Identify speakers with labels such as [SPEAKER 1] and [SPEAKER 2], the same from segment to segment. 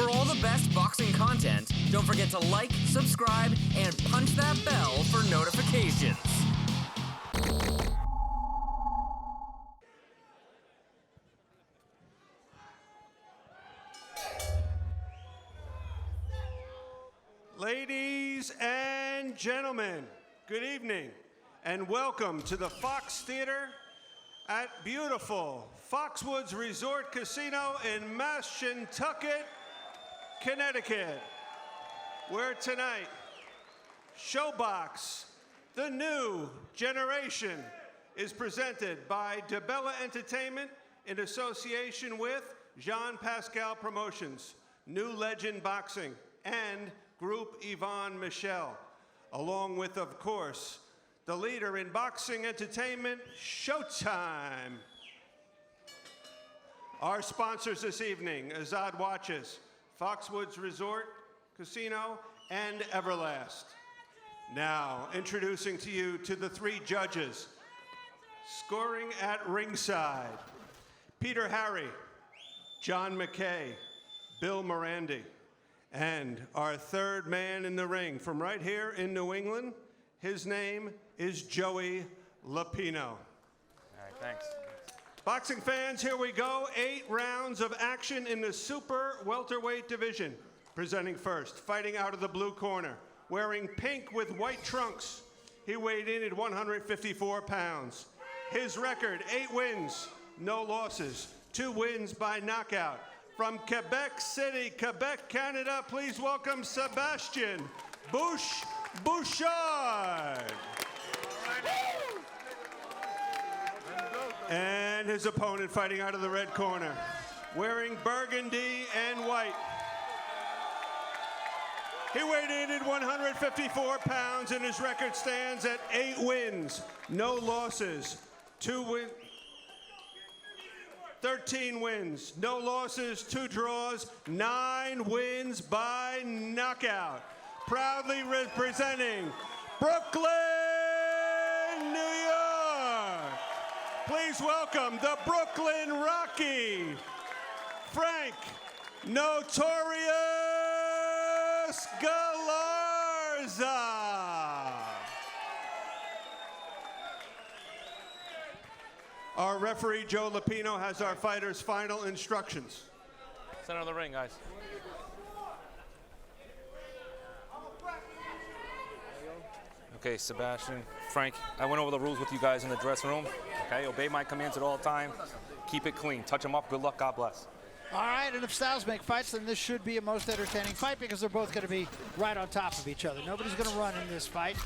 [SPEAKER 1] For all the best boxing content, don't forget to like, subscribe, and punch that bell for notifications.
[SPEAKER 2] Ladies and gentlemen, good evening, and welcome to the Fox Theater at beautiful Foxwoods Resort Casino in Mashantucket, Connecticut, where tonight, Showbox, the new generation, is presented by DiBella Entertainment in association with Jean Pascal Promotions, New Legend Boxing, and Group Yvonne Michel, along with, of course, the leader in boxing entertainment, Showtime. Our sponsors this evening, Azad Watches, Foxwoods Resort Casino, and Everlast. Now, introducing to you to the three judges, scoring at ringside, Peter Harry, John McKay, Bill Morandi. And our third man in the ring from right here in New England, his name is Joey Lapino.
[SPEAKER 3] All right, thanks.
[SPEAKER 2] Boxing fans, here we go. 8 rounds of action in the super welterweight division. Presenting first, fighting out of the blue corner, wearing pink with white trunks. He weighed in at 154 pounds. His record, 8 wins, no losses, 2 wins by knockout. From Quebec City, Quebec, Canada, please welcome Sebastien Bouchard. And his opponent fighting out of the red corner, wearing burgundy and white. He weighed in at 154 pounds, and his record stands at 8 wins, no losses, 13 wins, no losses, 2 draws, 9 wins by knockout. Proudly representing Brooklyn, New York. Please welcome the Brooklyn Rocky, Frank Notorious Galarza. Our referee, Joe Lapino, has our fighters' final instructions.
[SPEAKER 3] Center of the ring, guys. Okay, Sebastian, Frank, I went over the rules with you guys in the dressing room. Okay, obey my commands at all times. Keep it clean. Touch them up. Good luck. God bless.
[SPEAKER 4] All right, and if styles make fights, then this should be a most entertaining fight because they're both going to be right on top of each other. Nobody's going to run in this fight.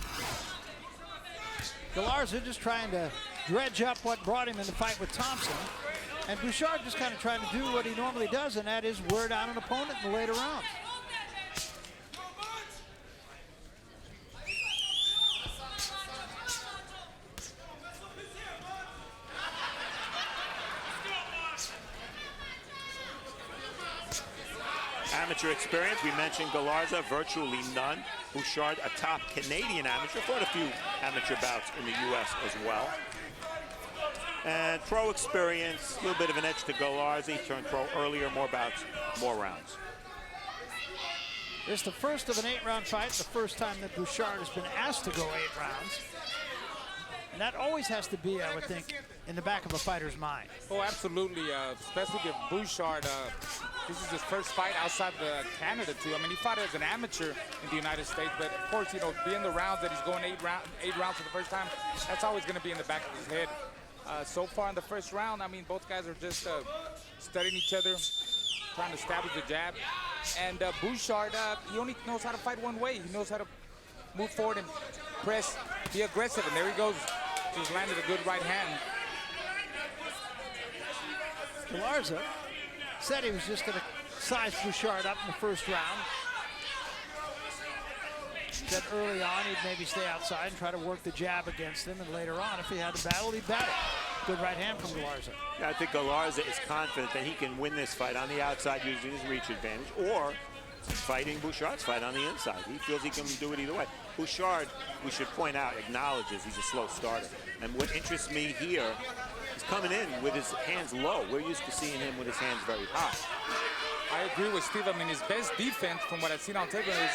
[SPEAKER 4] Galarza just trying to dredge up what brought him in the fight with Thompson. And Bouchard just kind of trying to do what he normally does, and that is wear down an opponent in the later rounds.
[SPEAKER 5] Amateur experience, we mentioned Galarza, virtually none. Bouchard, a top Canadian amateur, fought a few amateur bouts in the U.S. as well. And pro experience, a little bit of an edge to Galarza. He turned pro earlier, more bouts, more rounds.
[SPEAKER 4] It's the first of an 8-round fight, the first time that Bouchard has been asked to go 8 rounds. And that always has to be, I would think, in the back of a fighter's mind.
[SPEAKER 6] Oh, absolutely, especially if Bouchard, this is his first fight outside Canada, too. I mean, he fought as an amateur in the United States, but of course, you know, being the rounds that he's going 8 rounds for the first time, that's always going to be in the back of his head. So far in the first round, I mean, both guys are just studying each other, trying to establish the jab. And Bouchard, he only knows how to fight one way. He knows how to move forward and press, be aggressive, and there he goes. Just landed a good right hand.
[SPEAKER 4] Galarza said he was just going to size Bouchard up in the first round. Said early on he'd maybe stay outside and try to work the jab against him, and later on, if he had to battle, he'd battle. Good right hand from Galarza.
[SPEAKER 5] Yeah, I think Galarza is confident that he can win this fight on the outside using his reach advantage, or fighting Bouchard's fight on the inside. He feels he can do it either way. Bouchard, we should point out, acknowledges he's a slow starter. And what interests me here, he's coming in with his hands low. We're used to seeing him with his hands very high.
[SPEAKER 6] I agree with Steve. I mean, his best defense, from what I've seen on tape, is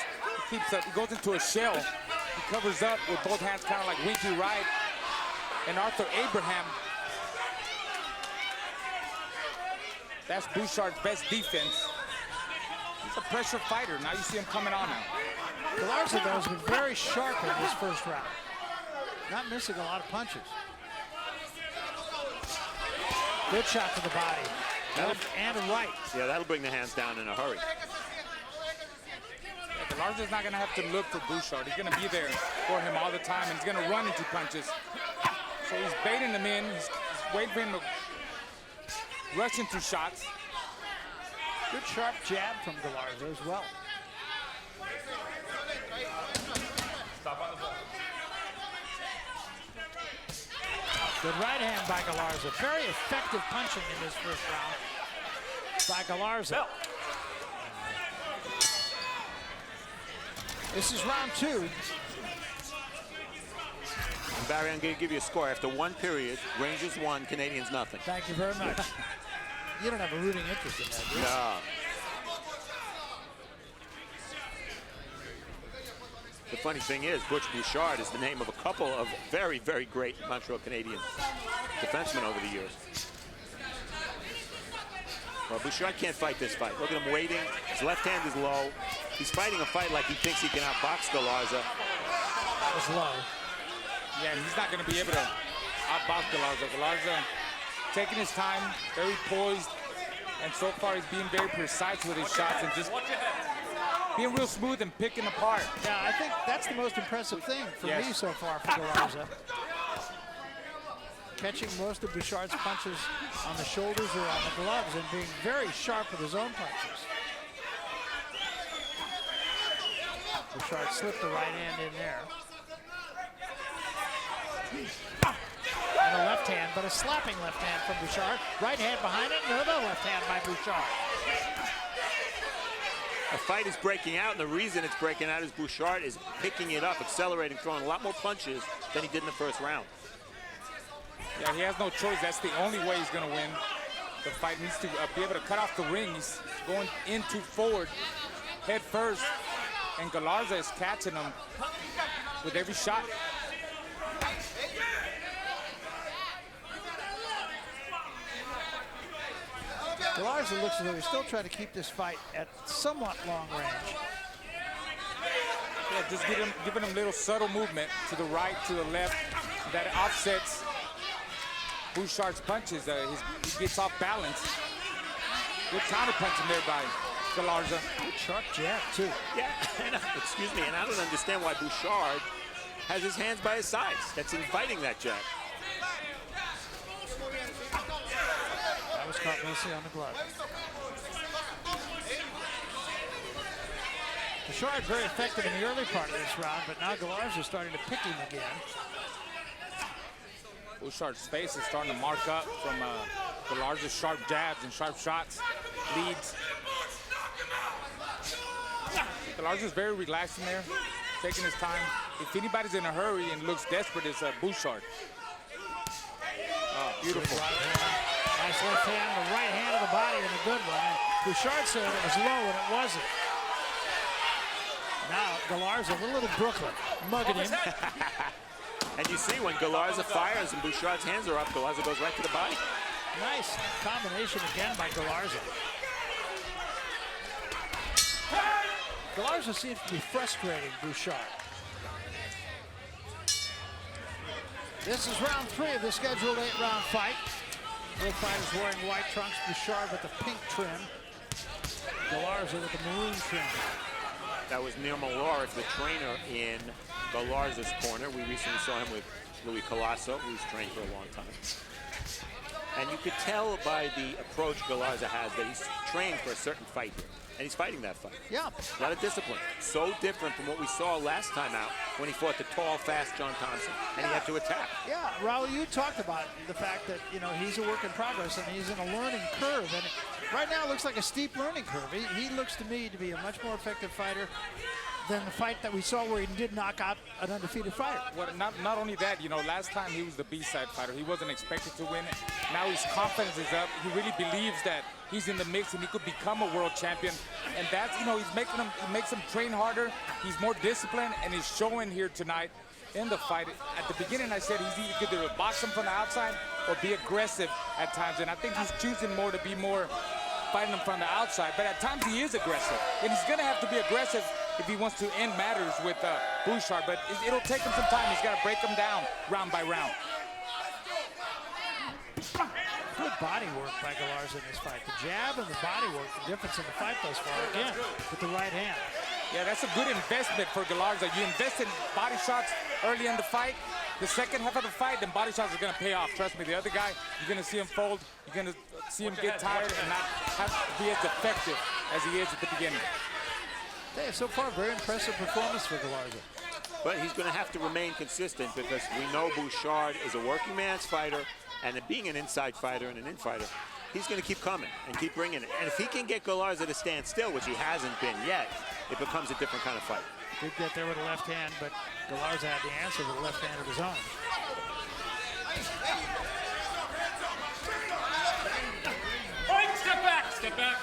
[SPEAKER 6] he goes into a shell. He covers up with both hands, kind of like Winky Wright and Arthur Abraham. That's Bouchard's best defense. He's a pressure fighter. Now you see him coming on now.
[SPEAKER 4] Galarza, though, has been very sharp in this first round. Not missing a lot of punches. Good shot to the body. Left and a right.
[SPEAKER 5] Yeah, that'll bring the hands down in a hurry.
[SPEAKER 6] Yeah, Galarza's not going to have to look for Bouchard. He's going to be there for him all the time, and he's going to run into punches. So he's baiting him in. He's waiting for him to rush into shots.
[SPEAKER 4] Good sharp jab from Galarza as well. Good right hand by Galarza. Very effective punching in this first round by Galarza. This is round 2.
[SPEAKER 5] And Barry, I'm going to give you a score. After one period, Rangers 1, Canadians nothing.
[SPEAKER 4] Thank you very much. You don't have a rooting interest in that, do you?
[SPEAKER 5] No. The funny thing is, Butch Bouchard is the name of a couple of very, very great Montreal Canadian defensemen over the years. Well, Bouchard can't fight this fight. Look at him waiting. His left hand is low. He's fighting a fight like he thinks he can outbox Galarza.
[SPEAKER 4] That was low.
[SPEAKER 6] Yeah, and he's not going to be able to outbox Galarza. Galarza taking his time, very poised, and so far he's being very precise with his shots and just being real smooth and picking apart.
[SPEAKER 4] Yeah, I think that's the most impressive thing for me so far for Galarza. Catching most of Bouchard's punches on the shoulders or on the gloves and being very sharp with his own punches. Bouchard slipped the right hand in there. And a left hand, but a slapping left hand from Bouchard. Right hand behind it, another left hand by Bouchard.
[SPEAKER 5] A fight is breaking out, and the reason it's breaking out is Bouchard is picking it up, accelerating, throwing a lot more punches than he did in the first round.
[SPEAKER 6] Yeah, he has no choice. That's the only way he's going to win. The fight needs to be able to cut off the ring. He's going in too forward, head first, and Galarza is catching him with every shot.
[SPEAKER 4] Galarza looks as though he's still trying to keep this fight at somewhat long range.
[SPEAKER 6] Yeah, just giving him little subtle movement to the right, to the left, that offsets Bouchard's punches. He gets off balance. Good counter punching there by Galarza.
[SPEAKER 4] Good sharp jab, too.
[SPEAKER 5] Yeah, excuse me, and I don't understand why Bouchard has his hands by his sides. That's inviting that jab.
[SPEAKER 4] That was caught mostly on the glove. Bouchard very effective in the early part of this round, but now Galarza is starting to pick him again.
[SPEAKER 6] Bouchard's face is starting to mark up from Galarza's sharp jabs and sharp shots, leads. Galarza's very relaxed in there, taking his time. If anybody's in a hurry and looks desperate, it's Bouchard. Oh, beautiful.
[SPEAKER 4] Nice left hand, the right hand of the body, and a good one. And Bouchard said it was low, and it wasn't. Now Galarza, a little Brooklyn, mugging him.
[SPEAKER 5] And you see when Galarza fires and Bouchard's hands are up, Galarza goes right to the body.
[SPEAKER 4] Nice combination again by Galarza. Galarza seems to be frustrating Bouchard. This is round 3 of the scheduled 8-round fight. Both fighters wearing white trunks, Bouchard with the pink trim, Galarza with the maroon trim.
[SPEAKER 5] That was Neil Maloric, the trainer in Galarza's corner. We recently saw him with Louis Colasso, who's trained for a long time. And you could tell by the approach Galarza has that he's trained for a certain fight here. And he's fighting that fight.
[SPEAKER 4] Yeah.
[SPEAKER 5] A lot of discipline. So different from what we saw last time out when he fought the tall, fast John Thompson, and he had to attack.
[SPEAKER 4] Yeah, Raul, you talked about the fact that, you know, he's a work in progress and he's in a learning curve. And right now it looks like a steep learning curve. He looks to me to be a much more effective fighter than the fight that we saw where he did knock out an undefeated fighter.
[SPEAKER 6] Well, not only that, you know, last time he was the B-side fighter. He wasn't expected to win it. Now his confidence is up. He really believes that he's in the mix and he could become a world champion. And that's, you know, he makes him train harder. He's more disciplined, and he's showing here tonight in the fight. At the beginning, I said he could either box him from the outside or be aggressive at times. And I think he's choosing more to be more fighting him from the outside. But at times he is aggressive. And he's going to have to be aggressive if he wants to end matters with Bouchard. But it'll take him some time. He's got to break him down round by round.
[SPEAKER 4] Good body work by Galarza in this fight. The jab and the body work, the difference in the fight thus far, again, with the right hand.
[SPEAKER 6] Yeah, that's a good investment for Galarza. You invest in body shots early in the fight. The second half of the fight, then body shots are going to pay off. Trust me, the other guy, you're going to see him fold. You're going to see him get tired and not have to be as effective as he is at the beginning.
[SPEAKER 4] Yeah, so far, very impressive performance for Galarza.
[SPEAKER 5] But he's going to have to remain consistent because we know Bouchard is a working man's fighter, and being an inside fighter and an in-fighter, he's going to keep coming and keep bringing it. And if he can get Galarza to stand still, which he hasn't been yet, it becomes a different kind of fight.
[SPEAKER 4] Did get there with a left hand, but Galarza had the answer with a left hand of his own.
[SPEAKER 6] Step back, step back.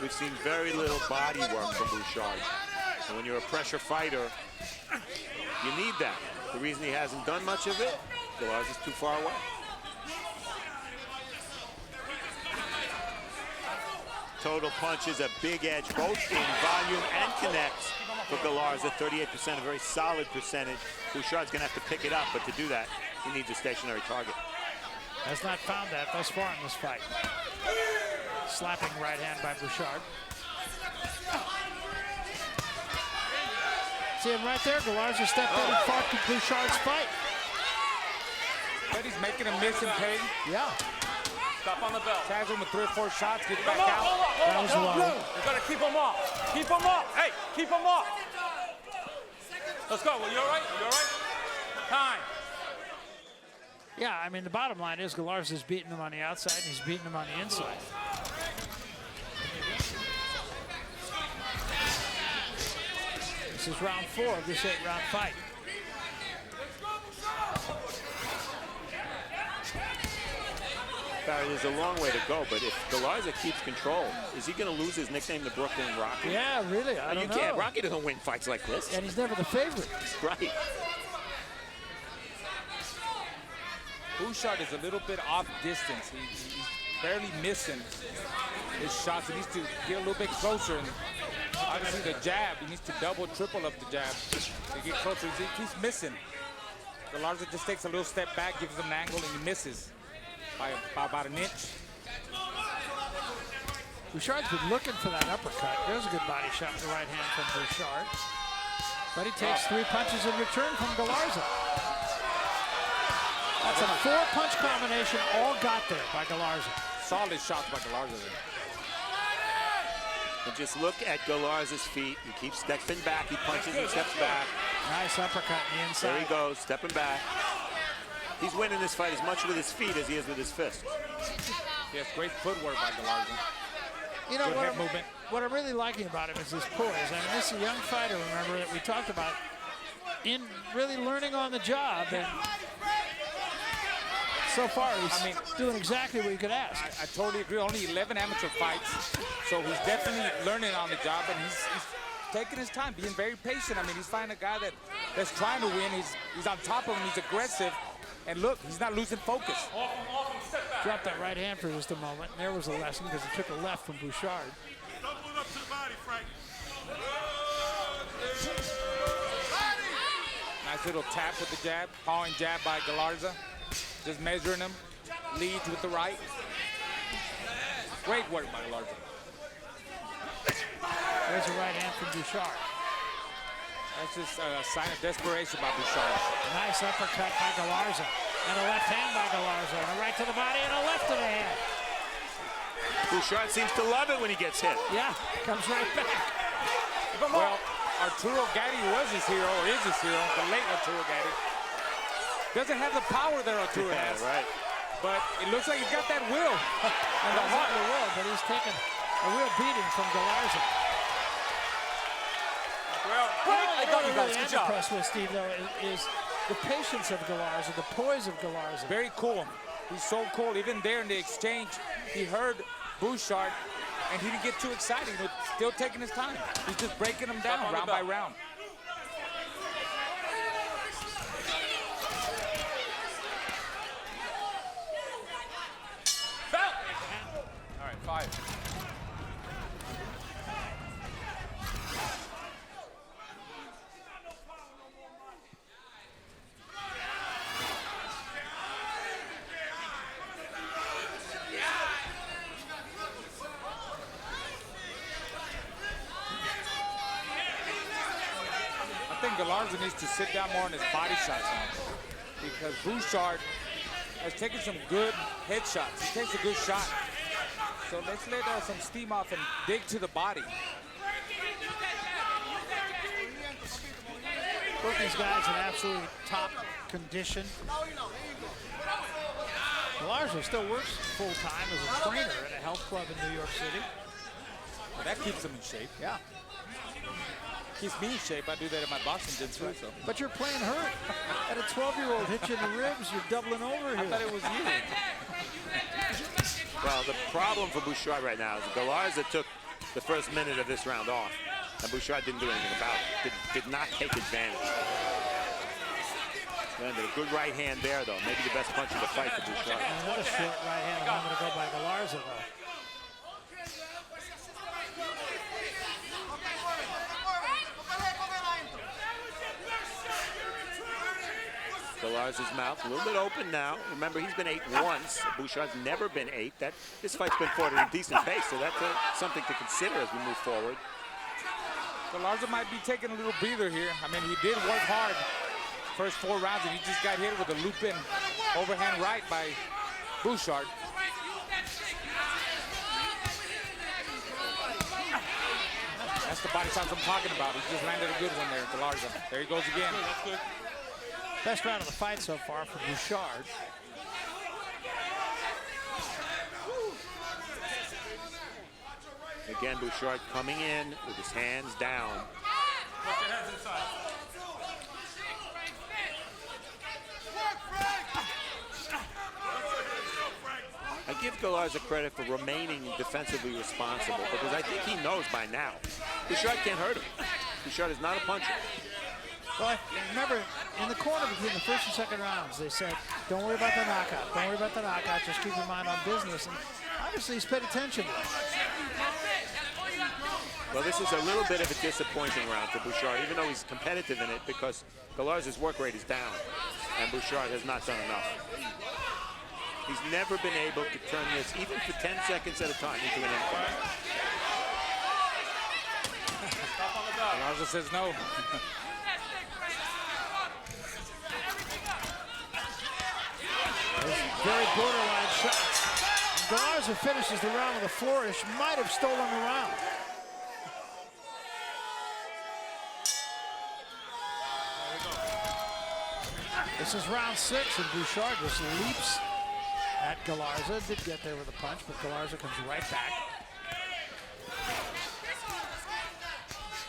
[SPEAKER 5] We've seen very little body work from Bouchard. And when you're a pressure fighter, you need that. The reason he hasn't done much of it, Galarza's too far away. Total punch is a big edge, both in volume and connects for Galarza. 38%, a very solid percentage. Bouchard's going to have to pick it up, but to do that, he needs a stationary target.
[SPEAKER 4] Has not found that thus far in this fight. Slapping right hand by Bouchard. See him right there? Galarza stepped in and fought Bouchard's fight.
[SPEAKER 6] But he's making him miss and pay.
[SPEAKER 4] Yeah.
[SPEAKER 3] Stop on the belt.
[SPEAKER 6] Tags him with 3 or 4 shots, gets back out.
[SPEAKER 4] That was low.
[SPEAKER 3] You gotta keep him off. Keep him off. Hey, keep him off. Let's go. You all right? You all right? Time.
[SPEAKER 4] Yeah, I mean, the bottom line is Galarza's beating him on the outside, and he's beating him on the inside. This is round 4 of this 8-round fight.
[SPEAKER 5] Barry, there's a long way to go, but if Galarza keeps control, is he going to lose his nickname to Brooklyn Rocky?
[SPEAKER 4] Yeah, really, I don't know.
[SPEAKER 5] Rocky doesn't win fights like this.
[SPEAKER 4] And he's never the favorite.
[SPEAKER 5] Right.
[SPEAKER 6] Bouchard is a little bit off distance. He's barely missing his shots. He needs to get a little bit closer. And obviously the jab, he needs to double, triple up the jab to get closer. He's missing. Galarza just takes a little step back, gives him an angle, and he misses by about an inch.
[SPEAKER 4] Bouchard's been looking for that uppercut. There's a good body shot with the right hand from Bouchard. But he takes 3 punches in return from Galarza. That's a 4-punch combination, all got there by Galarza.
[SPEAKER 6] Solid shots by Galarza there.
[SPEAKER 5] And just look at Galarza's feet. He keeps stepping back. He punches and steps back.
[SPEAKER 4] Nice uppercut in the inside.
[SPEAKER 5] There he goes, stepping back. He's winning this fight as much with his feet as he is with his fists.
[SPEAKER 6] Yes, great footwork by Galarza.
[SPEAKER 4] You know,
[SPEAKER 6] Good head movement.
[SPEAKER 4] what I'm really liking about him is his poise. I mean, this is a young fighter, remember, that we talked about in really learning on the job. And so far, he's doing exactly what you could ask.
[SPEAKER 6] I totally agree. Only 11 amateur fights, so he's definitely learning on the job, and he's taking his time, being very patient. I mean, he's finding a guy that's trying to win. He's on top of him. He's aggressive. And look, he's not losing focus.
[SPEAKER 4] Dropped that right hand for just a moment. And there was a lesson because he took a left from Bouchard.
[SPEAKER 7] Don't move up to the body, Frank.
[SPEAKER 6] Nice little tap with the jab, pawing jab by Galarza. Just measuring him, leads with the right. Great work by Galarza.
[SPEAKER 4] There's a right hand from Bouchard.
[SPEAKER 6] That's just a sign of desperation by Bouchard.
[SPEAKER 4] Nice uppercut by Galarza. And a left hand by Galarza. And a right to the body and a left to the head.
[SPEAKER 5] Bouchard seems to love it when he gets hit.
[SPEAKER 4] Yeah, comes right back.
[SPEAKER 6] Well, Arturo Gatti was his hero, or is his hero, the late Arturo Gatti. Doesn't have the power that Arturo has.
[SPEAKER 5] Right.
[SPEAKER 6] But it looks like he's got that will.
[SPEAKER 4] And the heart of the will, but he's taken a real beating from Galarza.
[SPEAKER 3] done, you
[SPEAKER 4] What I'm
[SPEAKER 3] guys.
[SPEAKER 4] really
[SPEAKER 3] Good job.
[SPEAKER 4] impressed with, Steve, though, is the patience of Galarza, the poise of Galarza.
[SPEAKER 6] Very cool. He's so cool. Even there in the exchange, he heard Bouchard, and he didn't get too excited. He was still taking his time. He's just breaking him down round by round.
[SPEAKER 3] All right, 5.
[SPEAKER 6] I think Galarza needs to sit down more on his body shots now, because Bouchard has taken some good headshots. He takes a good shot. So let's let some steam off and dig to the body.
[SPEAKER 4] Both these guys in absolutely top condition. Galarza still works full-time as a trainer at a health club in New York City.
[SPEAKER 6] Well, that keeps him in shape.
[SPEAKER 4] Yeah.
[SPEAKER 6] Keeps me in shape. I do that at my boxing gym too. So.
[SPEAKER 4] But you're playing hurt. At a 12-year-old hit you in the ribs, you're doubling over here.
[SPEAKER 6] I thought it was you.
[SPEAKER 5] Well, the problem for Bouchard right now is Galarza took the first minute of this round off, and Bouchard didn't do anything about it. Did not take advantage. Landed a good right hand there, though. Maybe the best punch of the fight for Bouchard.
[SPEAKER 4] And what a short right hand. I'm going to go by Galarza, though.
[SPEAKER 5] Galarza's mouth a little bit open now. Remember, he's been 8 once. Bouchard's never been 8. This fight's been fought at a decent pace, so that's something to consider as we move forward.
[SPEAKER 6] Galarza might be taking a little breather here. I mean, he did work hard first 4 rounds, and he just got hit with a loop-in overhand right by Bouchard. That's the body shots I'm talking about. He just landed a good one there, Galarza. There he goes again.
[SPEAKER 4] Best round of the fight so far for Bouchard.
[SPEAKER 5] Again, Bouchard coming in with his hands down.
[SPEAKER 7] Put your hands inside.
[SPEAKER 5] I give Galarza credit for remaining defensively responsible, because I think he knows by now Bouchard can't hurt him. Bouchard is not a puncher.
[SPEAKER 4] Well, I remember in the corner between the first and second rounds, they said, don't worry about the knockout. Don't worry about the knockout. Just keep your mind on business. And obviously, he's paid attention.
[SPEAKER 5] Well, this is a little bit of a disappointing round for Bouchard, even though he's competitive in it, because Galarza's work rate is down, and Bouchard has not done enough. He's never been able to turn this, even for 10 seconds at a time, into an impact.
[SPEAKER 6] Galarza says no.
[SPEAKER 4] Very borderline shots. Galarza finishes the round with a flourish. Might have stolen the round. This is round 6, and Bouchard just leaps at Galarza. Did get there with a punch, but Galarza comes right back.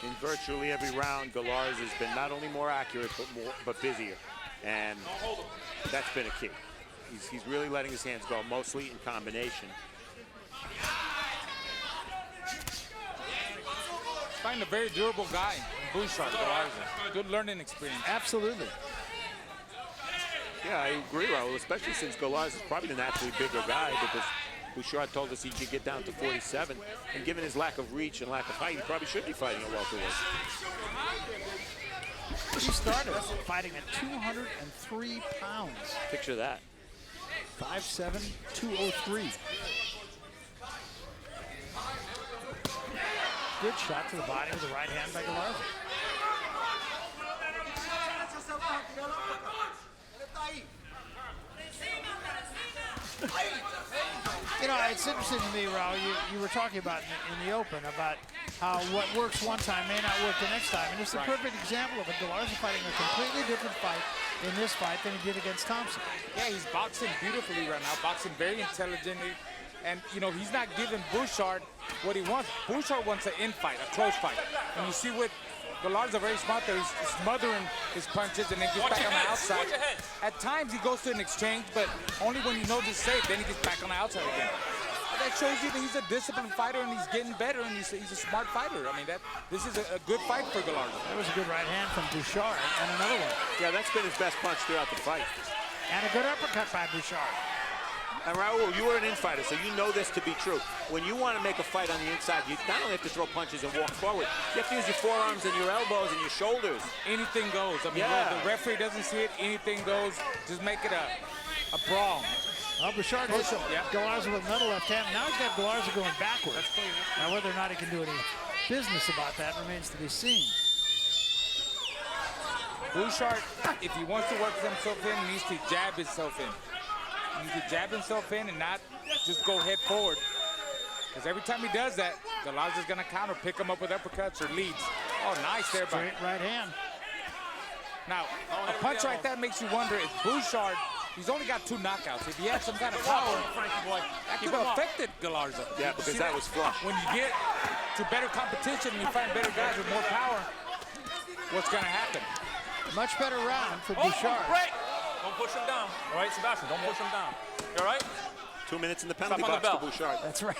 [SPEAKER 5] In virtually every round, Galarza's been not only more accurate, but busier. And that's been a key. He's really letting his hands go, mostly in combination.
[SPEAKER 6] Find a very durable guy, Bouchard, Galarza. Good learning experience.
[SPEAKER 4] Absolutely.
[SPEAKER 5] Yeah, I agree, Raul, especially since Galarza is probably the naturally bigger guy, because Bouchard told us he could get down to 47, and given his lack of reach and lack of height, he probably should be fighting a welterweight.
[SPEAKER 4] He started fighting at 203 pounds.
[SPEAKER 5] Picture that.
[SPEAKER 4] 5'7", 203. Good shot to the body with the right hand by Galarza. You know, it's interesting to me, Raul, you were talking about in the open about how what works one time may not work the next time. And it's a perfect example of it. Galarza fighting a completely different fight in this fight than he did against Thompson.
[SPEAKER 6] Yeah, he's boxing beautifully right now, boxing very intelligently. And, you know, he's not giving Bouchard what he wants. Bouchard wants an in-fight, a close fight. And you see with Galarza very smart there. He's smothering his punches and then gets back on the outside. At times he goes to an exchange, but only when he knows it's safe, then he gets back on the outside again. That shows you that he's a disciplined fighter and he's getting better and he's a smart fighter. I mean, this is a good fight for Galarza.
[SPEAKER 4] That was a good right hand from Bouchard and another one.
[SPEAKER 5] Yeah, that's been his best punch throughout the fight.
[SPEAKER 4] And a good uppercut by Bouchard.
[SPEAKER 5] And Raul, you are an infighter, so you know this to be true. When you want to make a fight on the inside, you not only have to throw punches and walk forward, you have to use your forearms and your elbows and your shoulders.
[SPEAKER 6] Anything goes. I mean, the referee doesn't see it, anything goes. Just make it a brawl.
[SPEAKER 4] Well, Bouchard hits Galarza with another left hand. Now he's got Galarza going backwards. Now, whether or not he can do any business about that remains to be seen.
[SPEAKER 6] Bouchard, if he wants to work himself in, needs to jab himself in. He needs to jab himself in and not just go head forward. Because every time he does that, Galarza's going to counter, pick him up with uppercuts or leads. Oh, nice there.
[SPEAKER 4] Straight right hand.
[SPEAKER 6] Now, a punch like that makes you wonder if Bouchard, he's only got 2 knockouts. If he had some kind of power, that could have affected Galarza.
[SPEAKER 5] Yeah, because that was flush.
[SPEAKER 6] When you get to better competition and you find better guys with more power, what's going to happen?
[SPEAKER 4] Much better round for Bouchard.
[SPEAKER 7] Break! Don't push him down. All right, Sebastian, don't push him down. You all right?
[SPEAKER 5] 2 minutes in the penalty box for Bouchard.
[SPEAKER 4] That's right.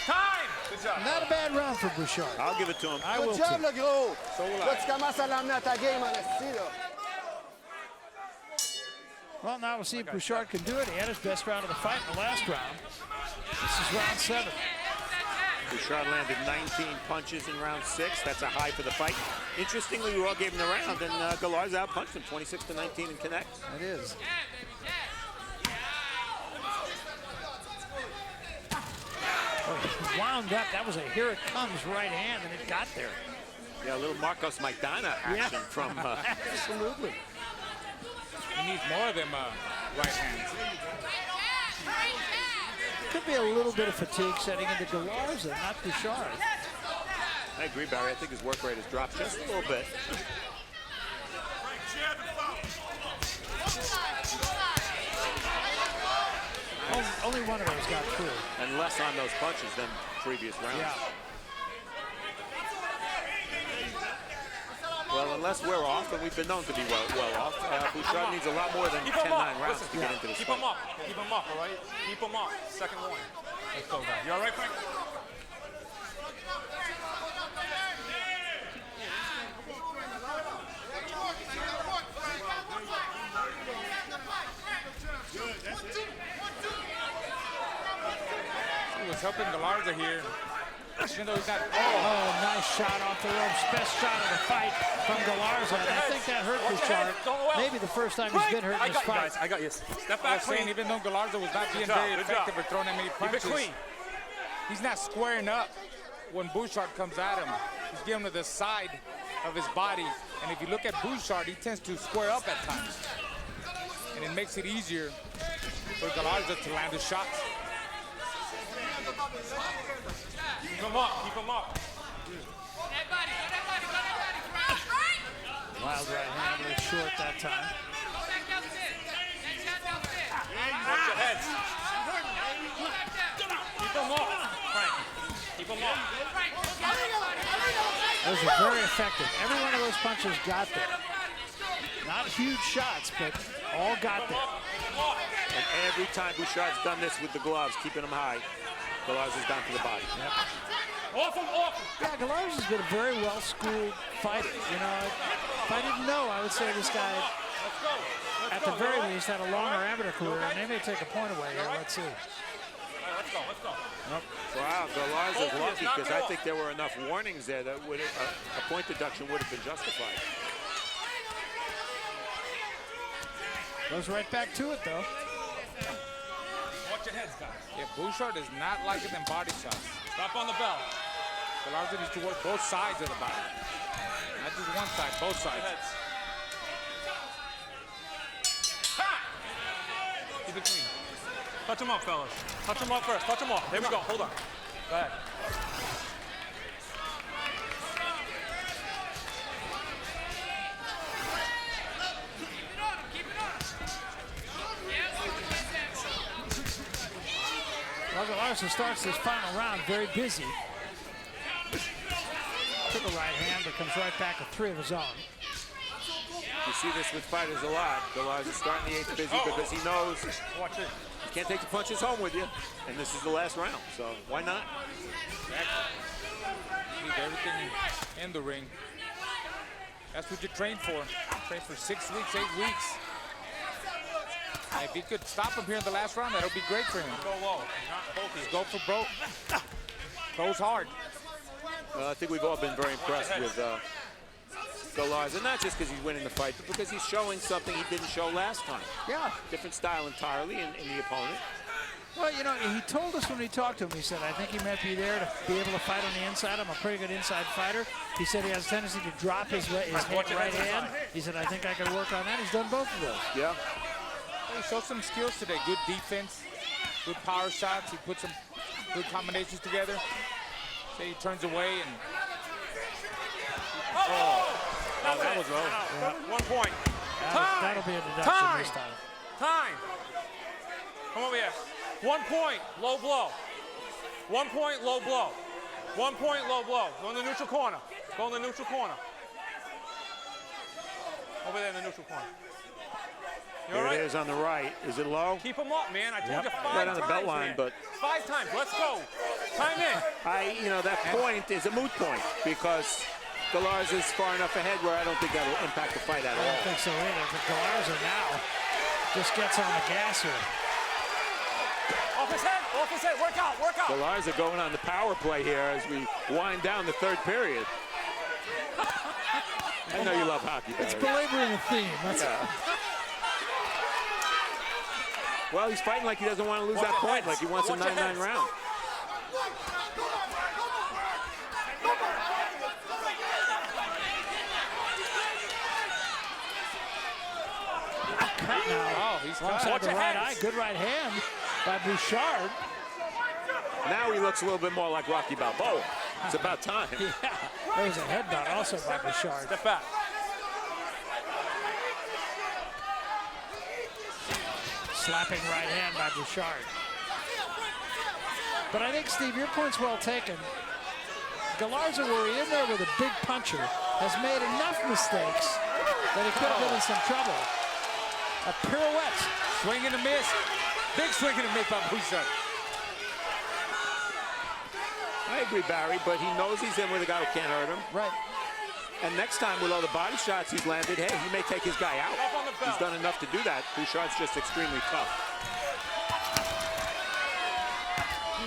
[SPEAKER 7] Time! Good job.
[SPEAKER 4] Not a bad round for Bouchard.
[SPEAKER 5] I'll give it to him.
[SPEAKER 4] I will
[SPEAKER 8] Good job,
[SPEAKER 4] too.
[SPEAKER 8] le gros.
[SPEAKER 5] So will
[SPEAKER 8] Là, tu
[SPEAKER 5] I.
[SPEAKER 8] commences à l'emmener à ta game en esti, là.
[SPEAKER 4] Well, now we'll see if Bouchard can do it. He had his best round of the fight in the last round. This is round 7.
[SPEAKER 5] Bouchard landed 19 punches in round 6. That's a high for the fight. Interestingly, we all gave him the round, and Galarza outpunched him 26-19 in connect.
[SPEAKER 4] It is. Oh, he wound up. That was a here it comes right hand, and it got there.
[SPEAKER 5] Yeah, a little Marcos Maidana action from...
[SPEAKER 4] Absolutely.
[SPEAKER 6] He needs more of them right hands.
[SPEAKER 4] Could be a little bit of fatigue setting into Galarza, not Bouchard.
[SPEAKER 5] I agree, Barry. I think his work rate has dropped just a little bit.
[SPEAKER 4] Only one of those got through.
[SPEAKER 5] And less on those punches than previous rounds.
[SPEAKER 4] Yeah.
[SPEAKER 5] Well, unless we're off, and we've been known to be well off, Bouchard needs a lot more than 10-9 rounds to get into this
[SPEAKER 7] Keep
[SPEAKER 5] fight.
[SPEAKER 7] him up. Keep him up, all right? Keep him up. Second one. Let's go, guys. You all right, Frank?
[SPEAKER 6] He was helping Galarza here. Even though he's not...
[SPEAKER 4] Oh, nice shot off the ropes. Best shot of the fight from Galarza. And I think that hurt Bouchard. Maybe the first time he's been hurt in this fight.
[SPEAKER 7] I got you. Step
[SPEAKER 6] I
[SPEAKER 7] back
[SPEAKER 6] was saying,
[SPEAKER 7] clean.
[SPEAKER 6] even though Galarza was not being very effective or throwing that many punches,
[SPEAKER 7] clean.
[SPEAKER 6] he's not squaring up when Bouchard comes at him. He's giving him to the side of his body. And if you look at Bouchard, he tends to square up at times. And it makes it easier for Galarza to land his shots.
[SPEAKER 7] Keep him up. Keep him up.
[SPEAKER 4] Wild right hand, a little short that time.
[SPEAKER 7] Watch your heads. Keep him up, Frank. Keep him up.
[SPEAKER 4] Those are very effective. Every one of those punches got there. Not huge shots, but all got there.
[SPEAKER 5] And every time Bouchard's done this with the gloves, keeping them high, Galarza's down to the body.
[SPEAKER 4] Yep.
[SPEAKER 7] Off him, off him.
[SPEAKER 4] Yeah, Galarza's been a very well-schooled fighter. You know, if I didn't know, I would say this guy, at the very least, had a longer amateur career, and they may take a point away here. Let's see.
[SPEAKER 7] All right, let's go, let's go.
[SPEAKER 5] Wow, Galarza's lucky because I think there were enough warnings there that would a point deduction would have been justified.
[SPEAKER 4] Goes right back to it, though.
[SPEAKER 7] Watch your heads, guys.
[SPEAKER 6] Yeah, Bouchard is not liking them body shots.
[SPEAKER 7] Stop on the bell.
[SPEAKER 6] Galarza needs to work both sides of the body. Not just one side, both sides.
[SPEAKER 7] Heads. Ha! Keep it clean. Touch him up, fellas. Touch him up first. Touch him up. There we go. Hold on. Go ahead.
[SPEAKER 4] Well, Galarza starts this final round very busy. Took a right hand, but comes right back with 3 of his own.
[SPEAKER 5] You see this with fighters a lot. Galarza starting the 8th busy because he knows you can't take the punches home with you, and this is the last round, so why not?
[SPEAKER 6] Need everything in the ring. That's what you train for. Train for 6 weeks, 8 weeks. And if he could stop him here in the last round, that would be great for him.
[SPEAKER 7] Go low, not both of
[SPEAKER 6] Just
[SPEAKER 7] you.
[SPEAKER 6] go for broke. Goes hard.
[SPEAKER 5] Well, I think we've all been very impressed with Galarza, not just because he's winning the fight, but because he's showing something he didn't show last time.
[SPEAKER 4] Yeah.
[SPEAKER 5] Different style entirely in the opponent.
[SPEAKER 4] Well, you know, he told us when we talked to him, he said, I think he might be there to be able to fight on the inside. I'm a pretty good inside fighter. He said he has a tendency to drop his right hand. He said, I think I can work on that. He's done both of those.
[SPEAKER 5] Yeah.
[SPEAKER 6] He showed some skills today. Good defense, good power shots. He put some good combinations together. Say he turns away and...
[SPEAKER 7] Oh, that was low. Yeah. 1 point.
[SPEAKER 4] That'll be a deduction this time.
[SPEAKER 7] Time. Come over here. 1 point, low blow. 1 point, low blow. 1 point, low blow. Go in the neutral corner. Go in the neutral corner. Over there in the neutral corner. You all
[SPEAKER 5] There
[SPEAKER 7] right?
[SPEAKER 5] it is on the right. Is it low?
[SPEAKER 7] Keep him up, man. I told you 5
[SPEAKER 5] Right on
[SPEAKER 7] times.
[SPEAKER 5] the belt line,
[SPEAKER 7] man.
[SPEAKER 5] but
[SPEAKER 7] 5 times. Let's go. Time in.
[SPEAKER 5] you know, that point is a moot point because Galarza's far enough ahead where I don't think that'll impact the fight at
[SPEAKER 4] I
[SPEAKER 5] all.
[SPEAKER 4] don't think so either, but Galarza now just gets on the gas here.
[SPEAKER 7] Off his head. Off his head. Work out. Work out.
[SPEAKER 5] Galarza going on the power play here as we wind down the 3rd period. I know you love hockey, Barry.
[SPEAKER 4] It's belaboring the theme. That's
[SPEAKER 5] Well, he's fighting like he doesn't want to lose that point, like he wants a 9-9 round.
[SPEAKER 4] cut now.
[SPEAKER 6] Oh, he's cut.
[SPEAKER 4] Watch the right eye. Good right hand by Bouchard.
[SPEAKER 5] Now he looks a little bit more like Rocky Balboa. It's about time.
[SPEAKER 4] Yeah, there was a headbutt also by Bouchard.
[SPEAKER 7] Step back.
[SPEAKER 4] Slapping right hand by Bouchard. But I think, Steve, your point's well taken. Galarza, were he in there with a big puncher, has made enough mistakes that he could have been in some trouble. A pirouette.
[SPEAKER 6] Swing and a miss. Big swing and a miss by Bouchard.
[SPEAKER 5] I agree, Barry, but he knows he's in with a guy who can't hurt him.
[SPEAKER 4] Right.
[SPEAKER 5] And next time, with all the body shots he's landed, hey, he may take his guy out.
[SPEAKER 7] Up on the belt.
[SPEAKER 5] He's done enough to do that. Bouchard's just extremely tough.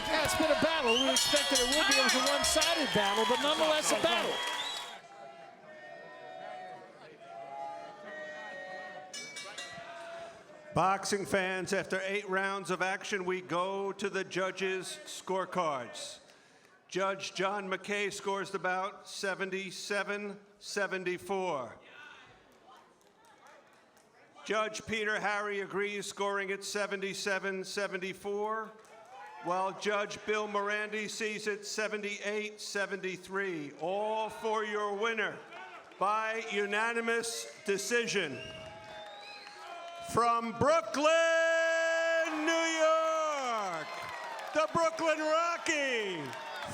[SPEAKER 4] Yeah, it's been a battle. We expected it would be. It was a one-sided battle, but nonetheless a battle.
[SPEAKER 2] Boxing fans, after 8 rounds of action, we go to the judges' scorecards. Judge John McKay scores the bout 77-74. Judge Peter Harry agrees, scoring it 77-74, while Judge Bill Morandi sees it 78-73. All for your winner by unanimous decision. From Brooklyn, New York, the Brooklyn Rocky,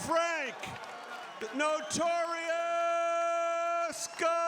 [SPEAKER 2] Frank Notorious Galarza.